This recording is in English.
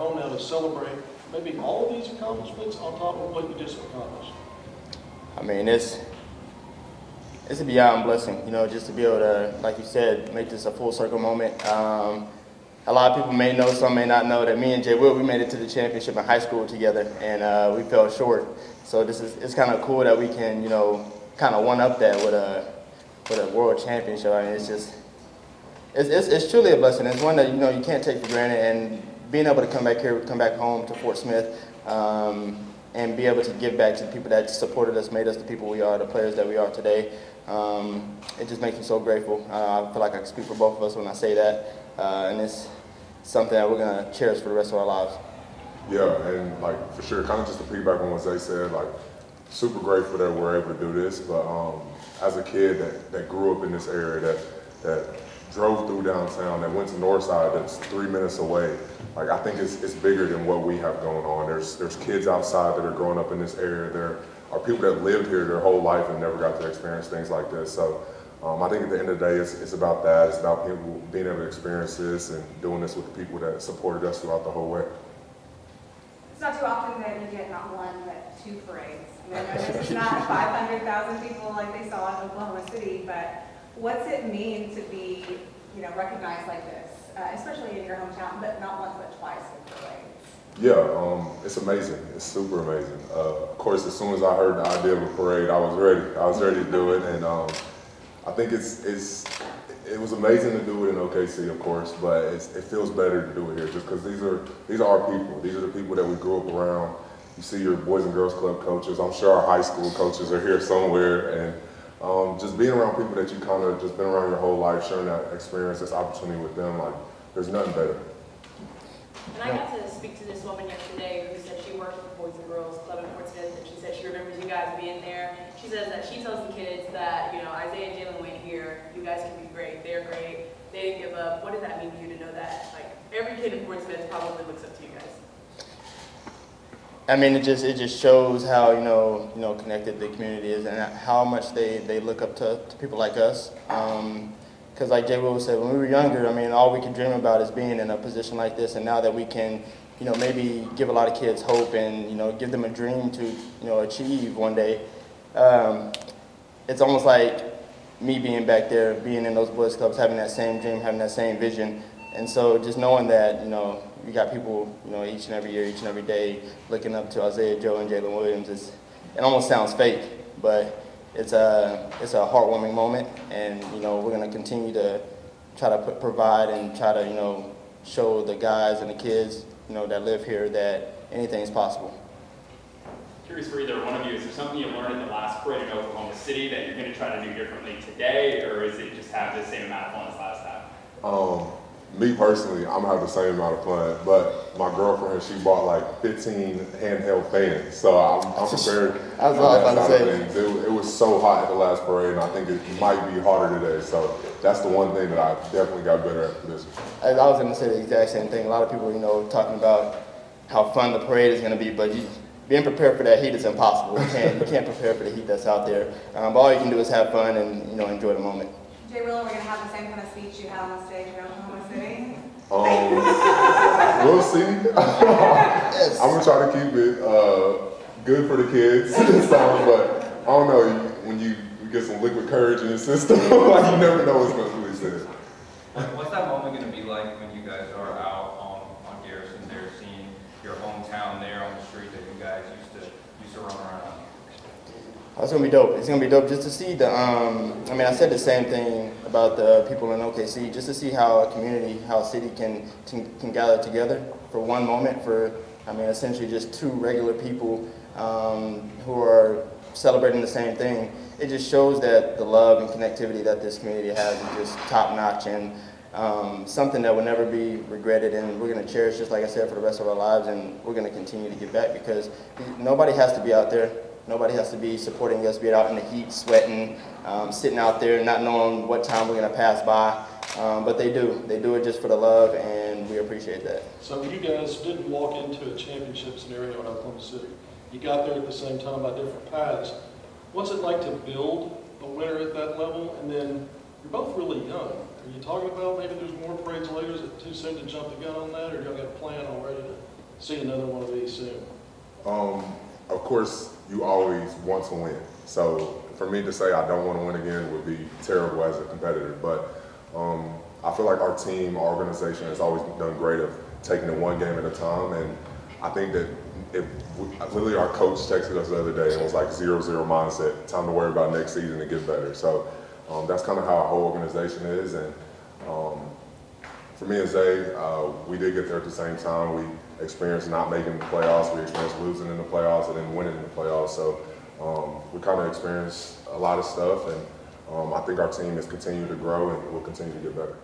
home now to celebrate maybe all of these accomplishments on top of what you just accomplished? I mean, it's a beyond blessing, you know, just to be able to, like you said, make this a full circle moment. A lot of people may know, some may not know, that me and Jay Will, we made it to the championship in high school together, and we fell short. So it's kind of cool that we can, you know, kind of one-up that with a world championship. I mean, it's truly a blessing. It's one that, you know, you can't take for granted, and being able to come back home to Fort Smith, and be able to give back to the people that supported us, made us the people we are, the players that we are today. It just makes me so grateful. I feel like I can speak for both of us when I say that, and it's something that we're going to cherish for the rest of our lives. Yeah, and like for sure, kind of just to piggyback on what Zay said, like super grateful that we're able to do this. But as a kid that grew up in this area, that drove through downtown, that went to Northside, that's 3 minutes away. Like I think it's bigger than what we have going on. There's kids outside that are growing up in this area. There are people that lived here their whole life and never got to experience things like this. So I think at the end of the day, it's about that. It's about people being able to experience this and doing this with the people that supported us throughout the whole way. It's not too often that you get not one but two parades. I mean, I know this is not 500,000 people like they saw in Oklahoma City, but what's it mean to be, you know, recognized like this, especially in your hometown, but not once but twice in parades? Yeah, it's amazing. It's super amazing. Of course, as soon as I heard the idea of a parade, I was ready. I was ready to do it, and I think it was amazing to do it in OKC, of course, but it feels better to do it here just because these are our people. These are the people that we grew up around. You see your Boys and Girls Club coaches. I'm sure our high school coaches are here somewhere, and just being around people that you kind of just been around your whole life, sharing that experience, this opportunity with them, like there's nothing better. And I got to speak to this woman yesterday who said she worked for Boys and Girls Club in Fort Smith, and she said she remembers you guys being there. She says that she tells the kids that, you know, Isaiah and Jaylin went here, you guys can be great, they're great, they didn't give up. What does that mean to you to know that, like, every kid in Fort Smith probably looks up to you guys? I mean, it just shows how, you know, connected the community is and how much they look up to people like us. Because like Jay Will said, when we were younger, I mean, all we could dream about is being in a position like this. And now that we can, you know, maybe give a lot of kids hope and, you know, give them a dream to, you know, achieve one day, it's almost like me being back there, being in those boys clubs, having that same dream, having that same vision. And so just knowing that, you know, you got people, you know, each and every year, each and every day looking up to Isaiah Joe and Jaylin Williams, it almost sounds fake, but it's a heartwarming moment, and, you know, we're going to continue to try to provide and try to, you know, show the guys and the kids, you know, that live here that anything's possible. Curious for either one of you, is there something you learned at the last parade in Oklahoma City that you're going to try to do differently today, or is it just have the same amount of fun as last time? Me personally, I'm gonna have the same amount of fun, but my girlfriend, she bought like 15 handheld fans, so I'm prepared. That's what I was about to say. It was so hot at the last parade, and I think it might be hotter today, so that's the one thing that I definitely got better at for this one. I was going to say the exact same thing. A lot of people, you know, talking about how fun the parade is going to be, but being prepared for that heat is impossible. You can't prepare for the heat that's out there. But all you can do is have fun and, you know, enjoy the moment. Jay Will, we're going to have the same kind of speech you had on the stage in Oklahoma City? We'll see. I'm going to try to keep it good for the kids, but I don't know, when you get some liquid courage in your system, like you never know what's going to be said. What's that moment going to be like when you guys are out on Garrison there, seeing your hometown there on the street that you guys used to run around? It's going to be dope. It's going to be dope just to see the, I mean, I said the same thing about the people in OKC, just to see how a community, how a city can gather together for one moment, for, I mean, essentially just two regular people who are celebrating the same thing. It just shows that the love and connectivity that this community has is just top notch, and something that will never be regretted, and we're going to cherish, just like I said, for the rest of our lives, and we're going to continue to give back, because nobody has to be out there. Nobody has to be supporting us, be out in the heat, sweating, sitting out there, not knowing what time we're going to pass by. But they do. They do it just for the love, and we appreciate that. So you guys didn't walk into a championship scenario in Oklahoma City. You got there at the same time by different paths. What's it like to build a winner at that level? And then you're both really young. Are you talking about maybe there's more parades later? Is it too soon to jump the gun on that, or y'all got a plan already to see another one of these soon? Of course, you always want to win. So for me to say I don't want to win again would be terrible as a competitor. But I feel like our team, our organization has always done great of taking it one game at a time. And I think that literally our coach texted us the other day and was like 0-0 mindset, time to worry about next season and get better. So that's kind of how our whole organization is. And for me and Zay, we did get there at the same time. We experienced not making the playoffs, we experienced losing in the playoffs and then winning in the playoffs. So we kind of experienced a lot of stuff, and I think our team has continued to grow and will continue to get better.